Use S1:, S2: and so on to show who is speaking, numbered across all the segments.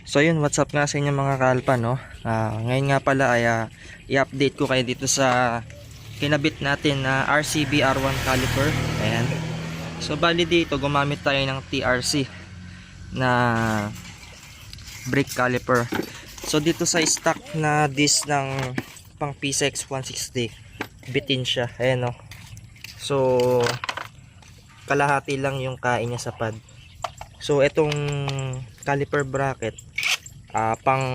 S1: So yun, what's up nga sa inyo mga kalpa, no? Ngayon nga pala ay i-update ko kayo dito sa kinabit natin na RCB R1 caliper. Ayan. So bali dito gumamit tayo ng TRC na brake caliper. So dito sa stock na disc ng pang PCX 160, bitin siya. Ayan, no? So kalahati lang yung kain niya sa pad. So itong caliper bracket pang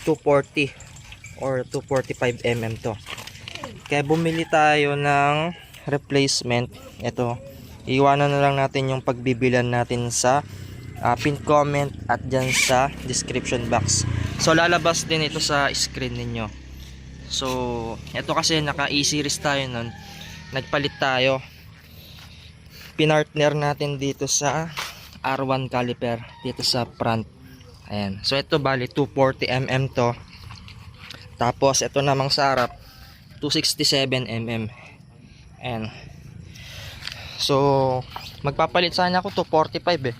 S1: 240 or 245 mm to. Kaya bumili tayo ng replacement. Ito, iwanan na lang natin yung pagbibilan natin sa pin comment at dyan sa description box. So lalabas din ito sa screen ninyo. So ito kasi naka E-series tayo nun, nagpalit tayo, pinartner natin dito sa R1 caliper dito sa front. Ayan. So ito bali 240 mm to. Tapos ito namang sa harap 267 mm. Ayan. So magpapalit sana ako 245 eh.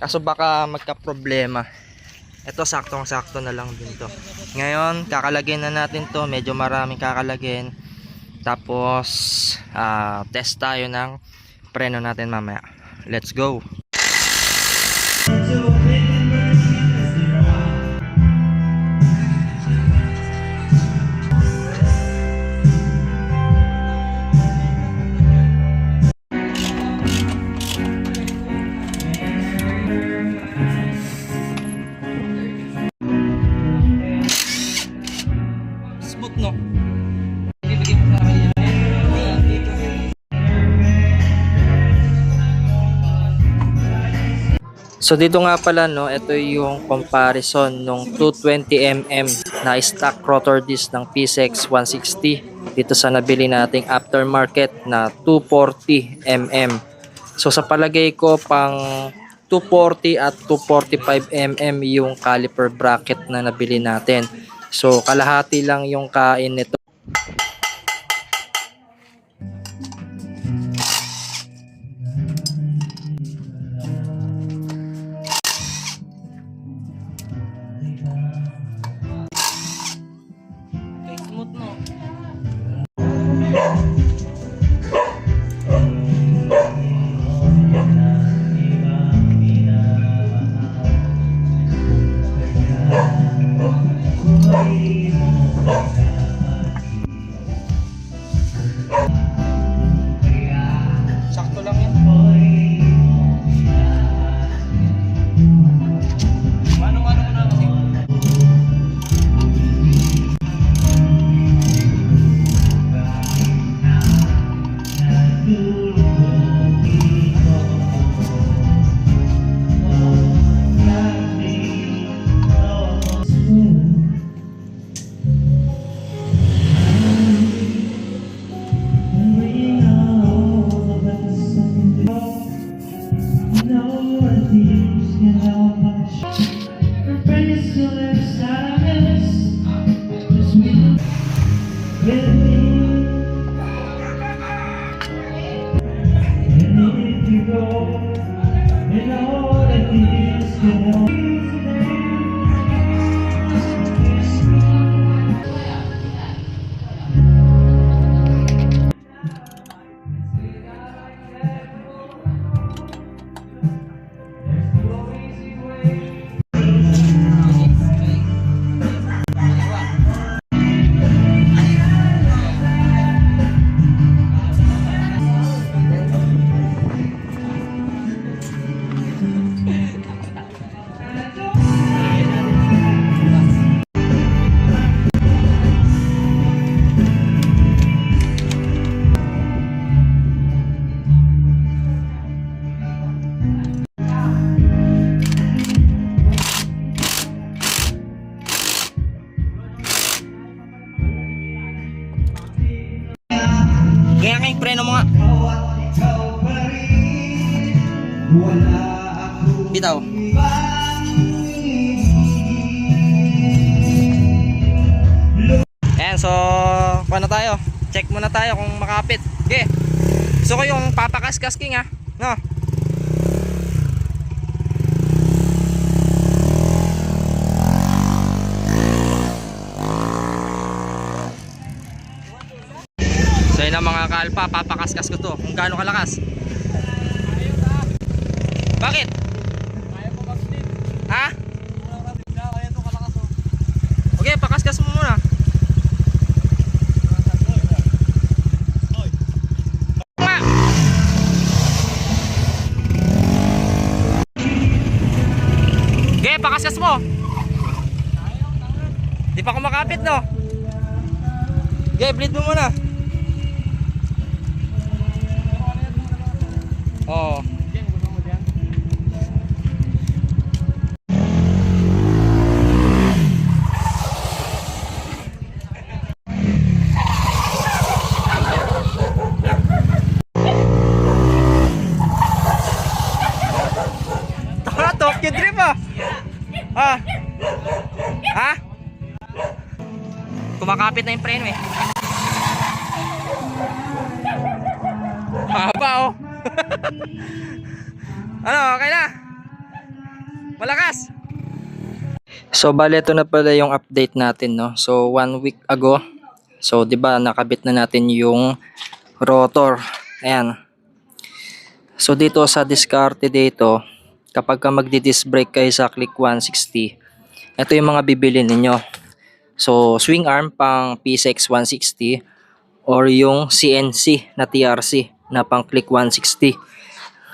S1: Kaso baka magka-problema. Ito saktong-sakto na lang din to. Ngayon kakalagyan na natin to, medyo maraming kakalagyan. Tapos test tayo ng preno natin mamaya. Let's go. Smooth, no? So dito nga pala, no, ito yung comparison nung 220 mm na stock rotor disc ng PCX 160 dito sa nabili nating aftermarket na 240 mm. So sa palagay ko pang 240 at 245 mm yung caliper bracket na nabili natin. So kalahati lang yung kain nito. Smooth, no? Sakto lang yan. Manong-ano mo na kasi. Kaya kayong preno mo nga. Bitaw. Ayan, so paano tayo? Check muna tayo kung makapit. Okay. So ko yung papakas-kas king, ha. No. Ayun na mga kalpa, papakaskas ko to kung gaano kalakas. Bakit? Ha? Okay, pakaskas mo muna. Okay, pakaskas mo. Di pa kumakapit, no? Okay, bleed mo muna. Oo. Tara, Tokyo Drift ah. Ha? Ha? Kumakapit na yung preno eh. Haba oh. Ano, okay na? Malakas. So bale, ito na pala yung update natin, no. So 1 week ago, so 'di ba nakabit na natin yung rotor. Ayan. So dito sa diskarte dito, kapag ka magdi-disc brake kayo sa Click 160, ito yung mga bibili ninyo. So swing arm pang PSX 160 or yung CNC na TRC na pang Click 160.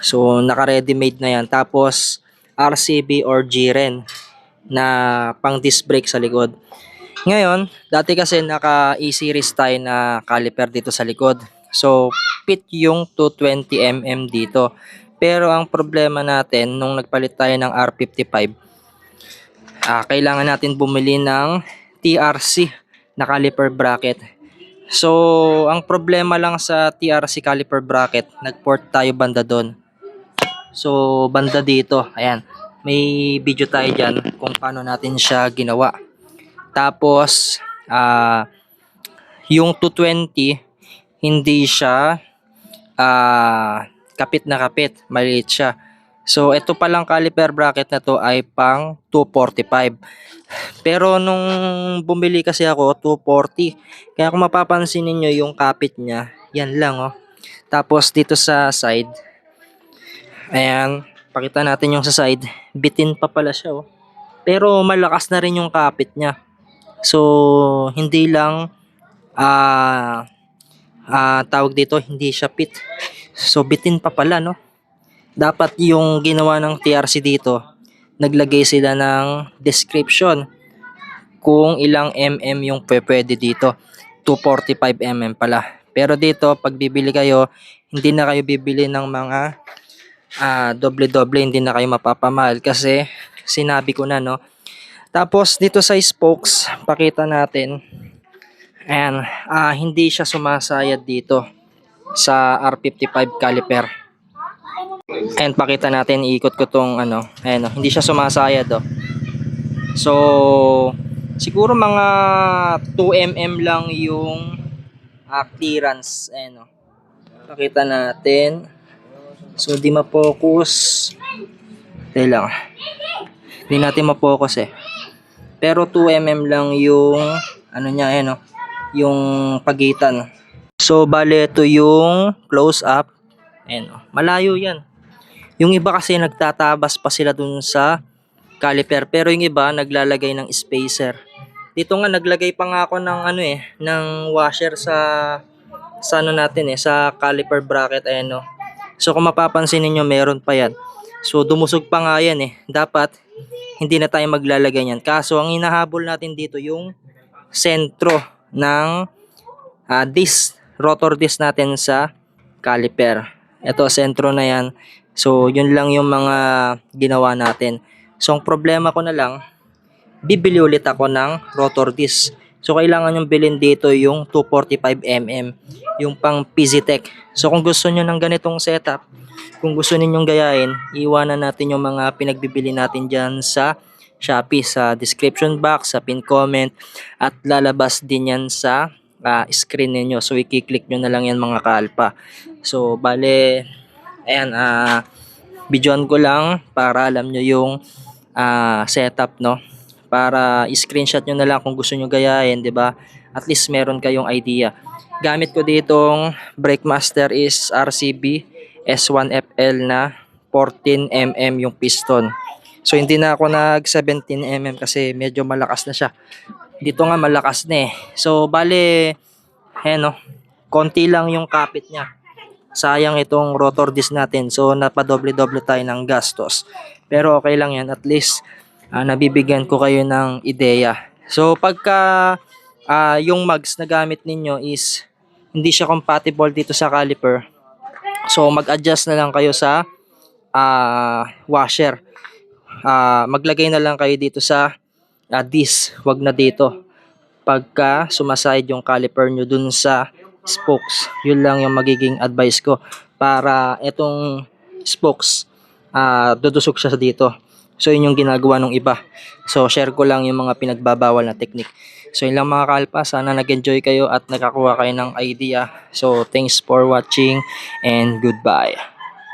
S1: So naka-ready made na yan. Tapos RCB or G-Ren na pang disc brake sa likod. Ngayon, dati kasi naka E-series tayo na caliper dito sa likod. So fit yung 220mm dito. Pero ang problema natin nung nagpalit tayo ng R55, kailangan natin bumili ng TRC na caliper bracket. So ang problema lang sa TRC caliper bracket, nagport tayo banda doon. So banda dito, ayan, may video tayo dyan kung paano natin siya ginawa. Tapos yung 220 hindi siya kapit na kapit, maliit siya. So ito palang caliper bracket na to ay pang 245. Pero nung bumili kasi ako 240. Kaya kung mapapansin niyo yung kapit niya, yan lang oh. Tapos dito sa side, ayan, pakita natin yung sa side, bitin pa pala siya oh. Pero malakas na rin yung kapit niya. So hindi lang tawag dito, hindi siya fit. So bitin pa pala, no? Dapat yung ginawa ng TRC dito, naglagay sila ng description kung ilang mm yung pwede dito. 245mm pala. Pero dito, pag bibili kayo, hindi na kayo bibili ng mga doble-doble, hindi na kayo mapapamahal kasi sinabi ko na, no? Tapos dito sa spokes, pakita natin. Ayan, hindi siya sumasayad dito sa R55 caliper. And pakita natin, iikot ko tong ano, ayan, hindi siya sumasayad oh. So siguro mga 2mm lang yung clearance, ayan oh. Pakita natin. So di ma-focus. Dahil lang. Hindi natin ma-focus eh. Pero 2mm lang yung ano niya, ayan oh, yung pagitan. So bale ito yung close up. Ayan oh, malayo yan. Yung iba kasi nagtatabas pa sila dun sa caliper, pero yung iba naglalagay ng spacer. Dito nga naglagay pa nga ako ng ano eh, ng washer sa ano natin eh, sa caliper bracket, ayan oh. So kung mapapansin niyo meron pa yan. So dumusog pa nga yan eh. Dapat hindi na tayo maglalagay niyan. Kaso ang hinahabol natin dito yung sentro ng disc, rotor disc natin sa caliper. Ito sentro na yan. So yun lang yung mga ginawa natin. So ang problema ko na lang, bibili ulit ako ng rotor disc. So kailangan yung bilhin dito yung 245mm, yung pang PZTech. So kung gusto nyo ng ganitong setup, kung gusto ninyong gayahin, iwanan natin yung mga pinagbibili natin dyan sa Shopee, sa description box, sa pin comment, at lalabas din yan sa screen ninyo. So i-click nyo na lang yan mga kalpa. So bale, ayan, videoan ko lang para alam nyo yung setup, no? Para i-screenshot nyo na lang kung gusto nyo gayahin, 'di ba? at least meron kayong idea. Gamit ko ditong brake master is RCB S1FL na 14mm yung piston. So hindi na ako nag 17mm kasi medyo malakas na siya. Dito nga malakas na eh. So bale, ayan no, konti lang yung kapit niya. Sayang itong rotor disc natin. So napadoble-doble tayo ng gastos. Pero okay lang yan. At least nabibigyan ko kayo ng ideya. So pagka yung mags na gamit ninyo is hindi siya compatible dito sa caliper. So mag-adjust na lang kayo sa washer. Maglagay na lang kayo dito sa disc. Wag na dito. Pagka sumaside yung caliper nyo dun sa spokes, yun lang yung magiging advice ko para itong spokes dudusok siya dito. So yun yung ginagawa ng iba. So share ko lang yung mga pinagbabawal na technique. So yun lang mga kalpa, sana nag-enjoy kayo at nakakuha kayo ng idea. So thanks for watching and goodbye.